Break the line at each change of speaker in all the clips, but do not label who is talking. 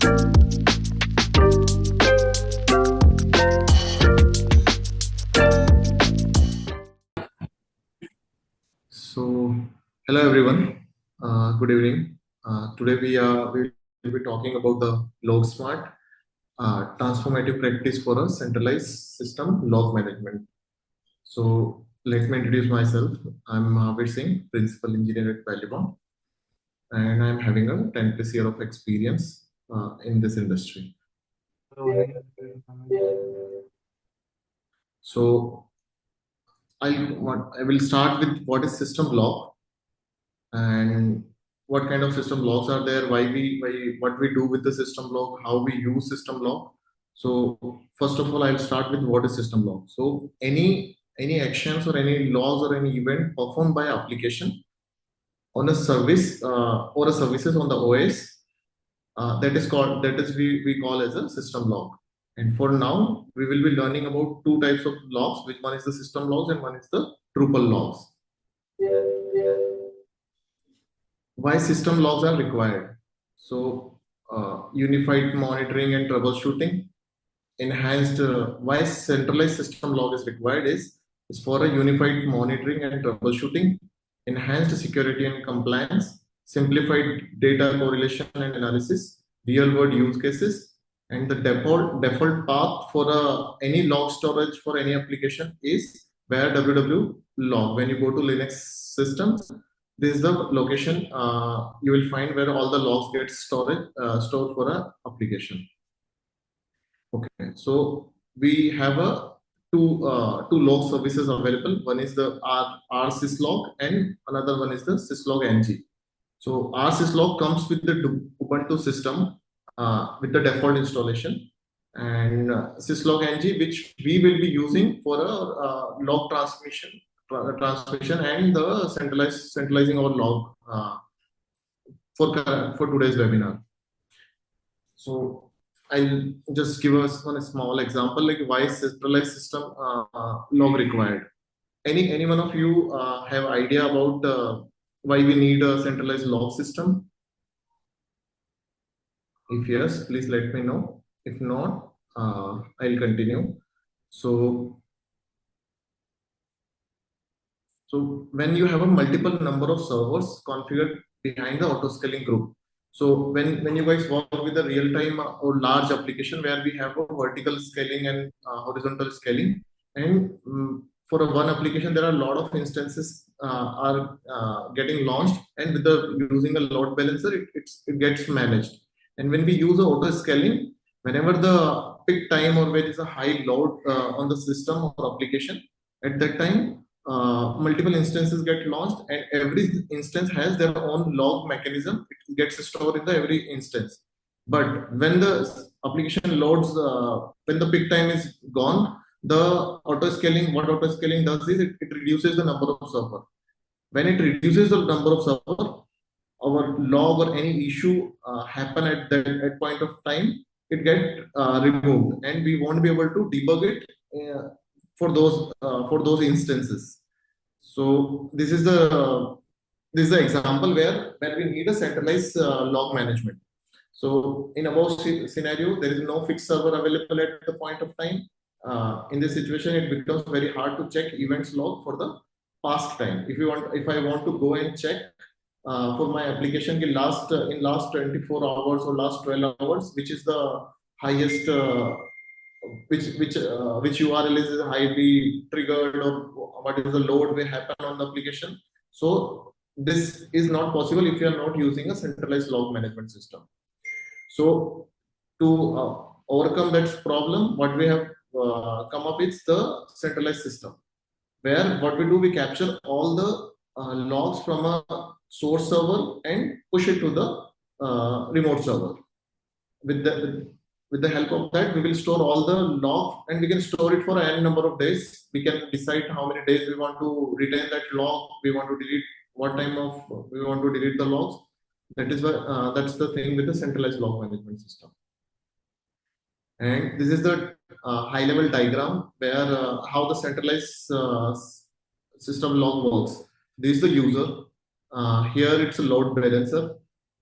So, hello everyone. Good evening. Today we will be talking about the log smart transformative practice for a centralized system log management. So, let me introduce myself. I'm Mahavir Singh, principal engineer at Palibon, and I'm having a 10 plus year of experience in this industry. So, I will start with what is system log and what kind of system logs are there, why what we do with the system log, how we use system log. So first of all, I'll start with what is system log. So any actions or any logs or any event performed by application on a service or a services on the OS, that is we call as a system log. And for now, we will be learning about two types of logs, which one is the system logs and one is the Drupal logs. Why system logs are required? So unified monitoring and troubleshooting, enhanced. Why centralized system log is required is for a unified monitoring and troubleshooting, enhanced security and compliance, simplified data correlation and analysis, real world use cases, and the default path for any log storage for any application is where www log. When you go to Linux systems, this is the location you will find where all the logs get stored for a application. Okay, so we have a two log services available. One is the R syslog and another one is the syslog ng. So R syslog comes with the Ubuntu system with the default installation, and syslog ng, which we will be using for a log transmission and the centralizing our log for today's webinar. So I'll just give us one small example, like why centralized system log required. Any one of you have idea about why we need a centralized log system? If yes, please let me know. If not, I'll continue. So when you have a multiple number of servers configured behind the auto scaling group, so when you guys work with a real time or large application where we have a vertical scaling and horizontal scaling, and for a one application there are a lot of instances are getting launched, and with the using a load balancer it gets managed. And when we use a auto scaling, whenever the peak time or where is a high load on the system or application, at that time multiple instances get launched, and every instance has their own log mechanism. It gets stored in the every instance. But when the application loads, when the peak time is gone, the auto scaling, what auto scaling does is it reduces the number of server. When it reduces the number of server, our log or any issue happen at that point of time, it get removed, and we won't be able to debug it for those instances. So this is the example where we need a centralized log management. So in above scenario, there is no fixed server available at the point of time. In this situation, it becomes very hard to check events log for the past time. If I want to go and check for my application in last 24 hours or last 12 hours, which is the highest which URL is highly triggered, or what is the load may happen on the application. So this is not possible if you are not using a centralized log management system. So to overcome that problem, what we have come up with the centralized system, where what we do, we capture all the logs from a source server and push it to the remote server. With the help of that, we will store all the log, and we can store it for n number of days. We can decide how many days we want to retain that log. We want to delete what time of we want to delete the logs. That is why that's the thing with the centralized log management system. And this is the high level diagram where how the centralized system log works. This is the user. Here it's a load balancer.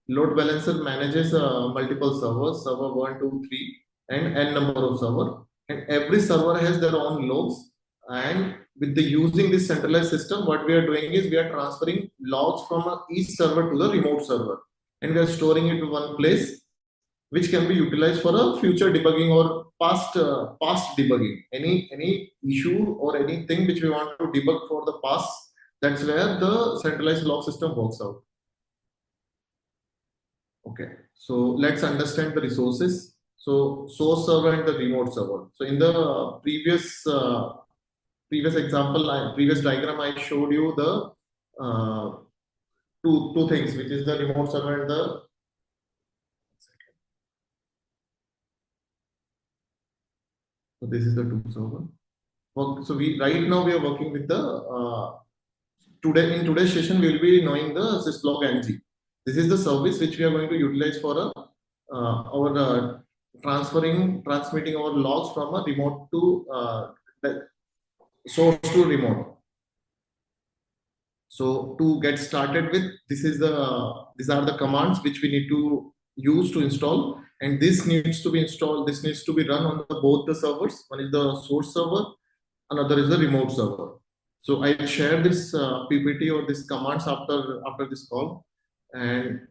Load balancer manages multiple servers, server 1, 2, 3, and n number of server. And every server has their own logs. And with the using this centralized system, what we are doing is we are transferring logs from each server to the remote server, and we are storing it in one place, which can be utilized for a future debugging or past debugging. Any issue or anything which we want to debug for the past, that's where the centralized log system works out. Okay, so let's understand the resources. So source server and the remote server. So in the previous example, previous diagram, I showed you the two things, which is the remote server and the. So this is the two server. So we right now we are working with the today in today's session we will be knowing the syslog ng. This is the service which we are going to utilize for our transmitting our logs from a remote to the source to remote. So to get started with, these are the commands which we need to use to install, and this needs to be installed. This needs to be run on both the servers. One is the source server, another is the remote server. So I'll share this PPT or this commands after this call, and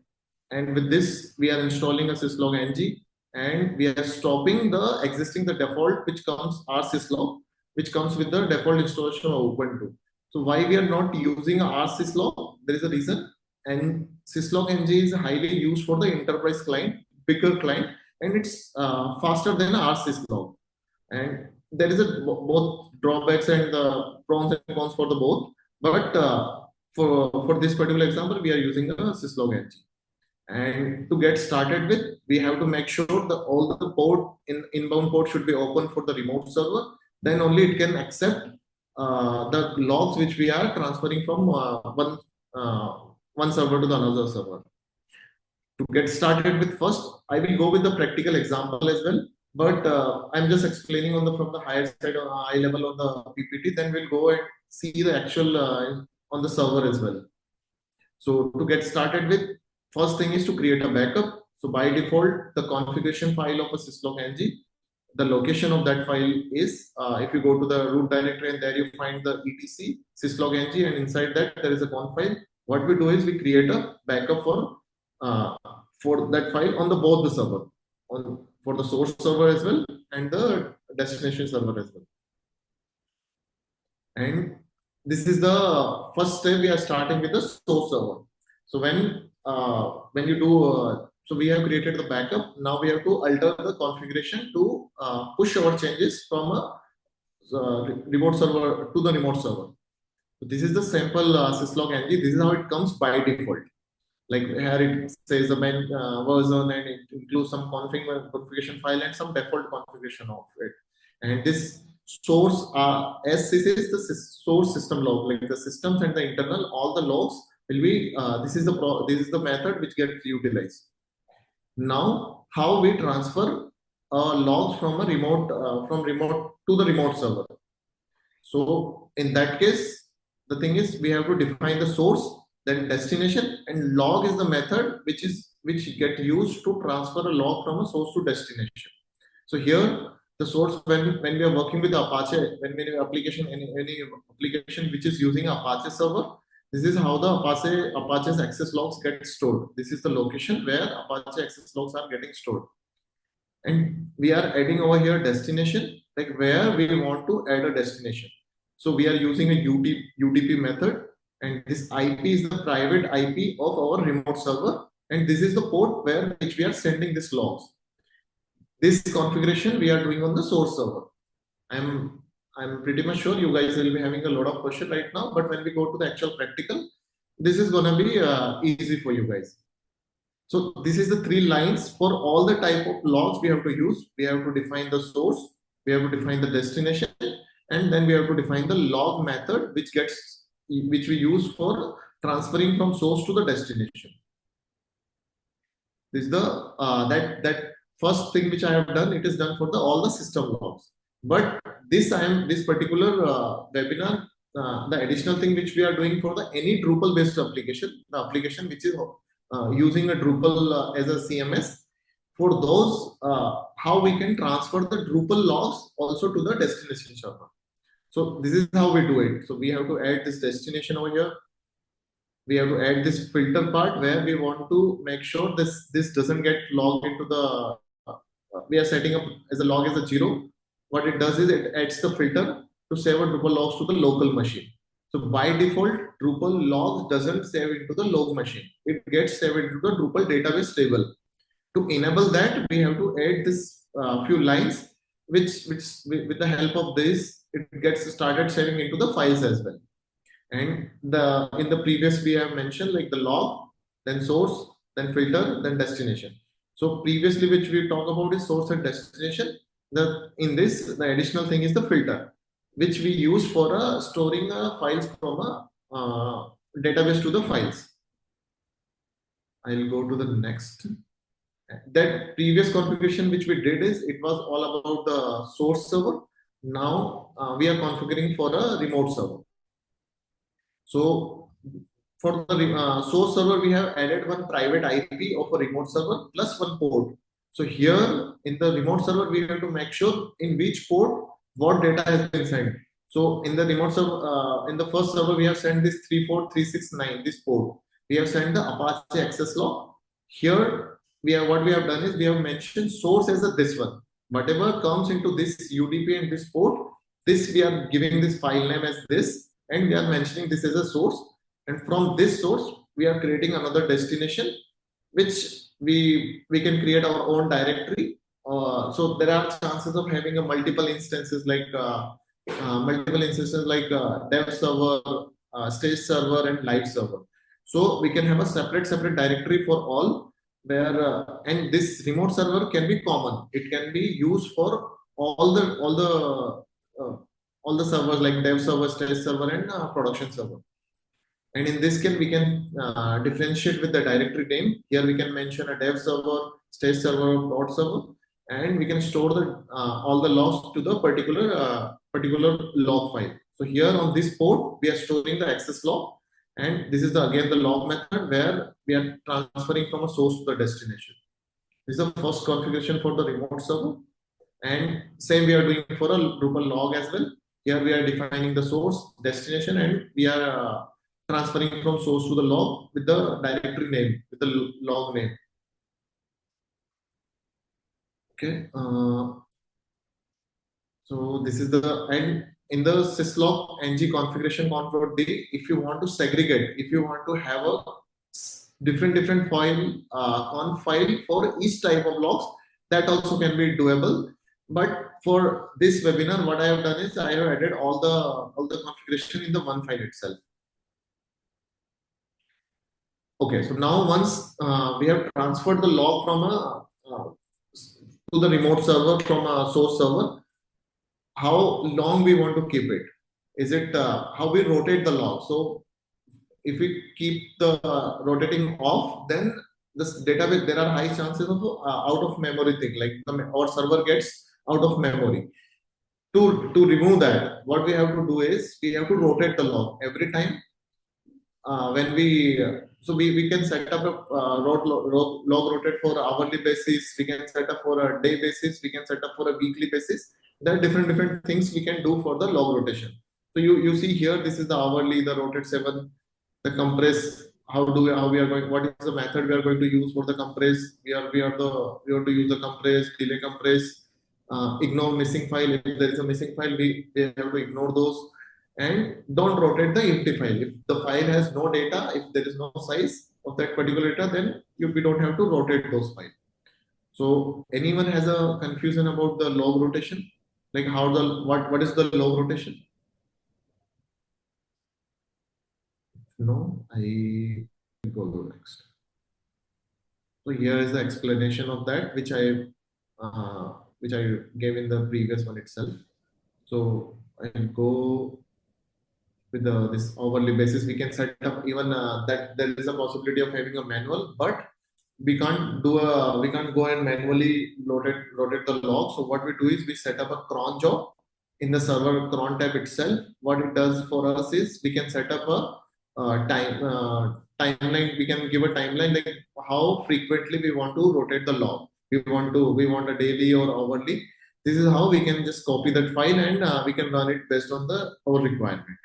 with this we are installing a syslog ng, and we are stopping the default which comes our syslog, which comes with the default installation of Ubuntu. So why we are not using R syslog? There is a reason, and syslog ng is highly used for the enterprise client, bigger client, and it's faster than R syslog. And there is both drawbacks and pros and cons for the both. But for this particular example, we are using a syslog ng. And to get started with, we have to make sure that all the inbound port should be open for the remote server. Then only it can accept the logs which we are transferring from one server to the another server. To get started with, first I will go with the practical example as well, but I'm just explaining from the higher side or high level on the PPT. Then we'll go and see the actual on the server as well. So to get started with, first thing is to create a backup. So by default, the configuration file of a syslog ng, the location of that file is, if you go to the root directory, and there you find the etc syslog ng, and inside that there is a conf file. What we do is we create a backup for that file on both the server, for the source server as well and the destination server as well. And this is the first step. We are starting with the source server. So when you do so we have created the backup. Now we have to alter the configuration to push our changes from a remote server to the remote server. So this is the simple syslog ng. This is how it comes by default. Like here it says the main version, and it includes some configuration file and some default configuration of it. And this source, as this is the source system log, like the systems and the internal, all the logs will be. This is the method which gets utilized. Now, how we transfer logs from a remote to the remote server. So in that case, the thing is we have to define the source, then destination, and log is the method which get used to transfer a log from a source to destination. So here the source, when we are working with Apache, when we have application, any application which is using Apache server, this is how the Apache's access logs get stored. This is the location where Apache access logs are getting stored. And we are adding over here destination, like where we want to add a destination. So we are using a UDP method, and this IP is the private IP of our remote server, and this is the port which we are sending these logs. This configuration we are doing on the source server. I'm pretty much sure you guys will be having a lot of questions right now, but when we go to the actual practical, this is gonna be easy for you guys. So this is the 3 lines for all the type of logs we have to use. We have to define the source, we have to define the destination, and then we have to define the log method which we use for transferring from source to the destination. This is the that first thing which I have done. It is done for all the system logs. But this particular webinar, the additional thing which we are doing for any Drupal based application, the application which is using a Drupal as a CMS. For those, how we can transfer the Drupal logs also to the destination server. So this is how we do it. So we have to add this destination over here. We have to add this filter part where we want to make sure this doesn't get logged into the. We are setting up as a log as a 0. What it does is it adds the filter to save a Drupal logs to the local machine. So by default, Drupal logs doesn't save into the log machine. It gets saved into the Drupal database table. To enable that, we have to add this few lines, which with the help of this, it gets started saving into the files as well. And the in the previous we have mentioned like the log, then source, then filter, then destination. So previously, which we talk about is source and destination. In this, the additional thing is the filter, which we use for storing files from a database to the files. I'll go to the next. That previous configuration which we did is it was all about the source server. Now we are configuring for a remote server. So for the source server, we have added one private IP of a remote server plus one port. So here in the remote server, we have to make sure in which port what data has been sent. So in the remote server, in the first server, we have sent this 34369, this port. We have sent the Apache access log. Here what we have done is we have mentioned source as this one. Whatever comes into this UDP and this port, this we are giving this file name as this, and we are mentioning this as a source. And from this source, we are creating another destination, which we can create our own directory. So there are chances of having a multiple instances like dev server, stage server, and live server. So we can have a separate directory for all. Where and this remote server can be common. It can be used for all the servers like dev server, stage server, and production server. And in this case, we can differentiate with the directory name. Here we can mention a dev server, stage server, prod server, and we can store the all the logs to the particular log file. So here on this port, we are storing the access log, and this is again the log method where we are transferring from a source to the destination. This is the first configuration for the remote server, and same we are doing for a Drupal log as well. Here we are defining the source, destination, and we are transferring from source to the log with the directory name, with the log name. Okay. So this is the and in the syslog ng configuration convert D, if you want to segregate, if you want to have a different file conf file for each type of logs, that also can be doable. But for this webinar, what I have done is I have added all the configuration in the one file itself. Okay, so now once we have transferred the log from to the remote server from a source server, how long we want to keep it? Is it how we rotate the log? So if we keep the rotating off, then this database there are high chances of out of memory thing, like our server gets out of memory. To remove that, what we have to do is we have to rotate the log every time when we so we can set up a log rotate for hourly basis. We can set up for a day basis. We can set up for a weekly basis. There are different things we can do for the log rotation. So you see here, this is the hourly, the rotate 7, the compress. How we are going? What is the method we are going to use for the compress? We have to use the compress, delay compress, ignore missing file. If there is a missing file, we have to ignore those. And don't rotate the empty file. If the file has no data, if there is no size of that particular data, then we don't have to rotate those files. So anyone has a confusion about the log rotation? Like how what is the log rotation? No, I will go next. So here is the explanation of that, which I gave in the previous one itself. So I'll go with this hourly basis. We can set up even that there is a possibility of having a manual, but we can't go and manually rotate the log. So what we do is we set up a cron job in the server cron tab itself. What it does for us is we can set up a timeline, we can give a timeline like how frequently we want to rotate the log. We want a daily or hourly. This is how we can just copy that file and we can run it based on the our requirement.